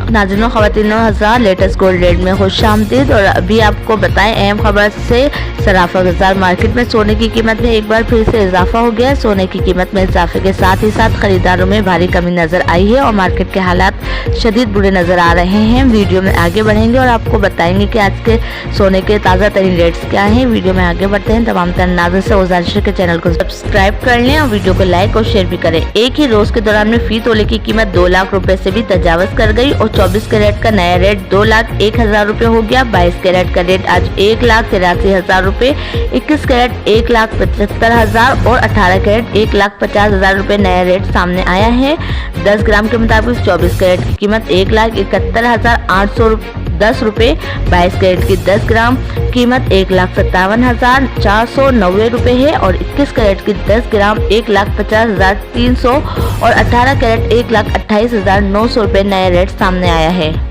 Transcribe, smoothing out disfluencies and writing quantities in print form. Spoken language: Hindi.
नाज़रीन ख़वातीन हज़रात, लेटेस्ट गोल्ड रेट में खुशामदीद। और अभी आपको बताएं अहम खबर से सराफा बाजार मार्केट में सोने की कीमत में एक बार फिर से इजाफा हो गया है। सोने की कीमत में इजाफे के साथ ही साथ खरीदारों में भारी कमी नजर आई है और मार्केट के हालात शदीद बुरे नजर आ रहे हैं। वीडियो में आगे बढ़ेंगे और आपको बताएंगे कि आज के सोने के ताज़ा तरीन रेट्स क्या हैं। वीडियो में आगे बढ़ते हैं, तमाम तरह नाज़रीन से गुजारिश है कि चैनल को सब्सक्राइब कर लें और वीडियो को लाइक और शेयर भी करें। एक ही रोज के दौरान में फी तोले की कीमत 2 लाख रुपए से भी तजावज कर गई और 24 कैरेट का नया रेट 2,01,000 रुपए हो गया। 22 कैरेट का रेट आज 1,83,000 रुपए, 21 कैरेट 1,75,000 और 18 कैरेट 1,50,000 रुपए नया रेट सामने आया है। 10 ग्राम के मुताबिक 24 कैरेट की कीमत 1,71,810 रुपए, 22 कैरेट की 10 ग्राम कीमत 1,57,490 रुपए है और 21 कैरेट की 10 ग्राम 1,50,300 और 18 कैरेट 1,28,900 रुपए नया रेट सामने आया है।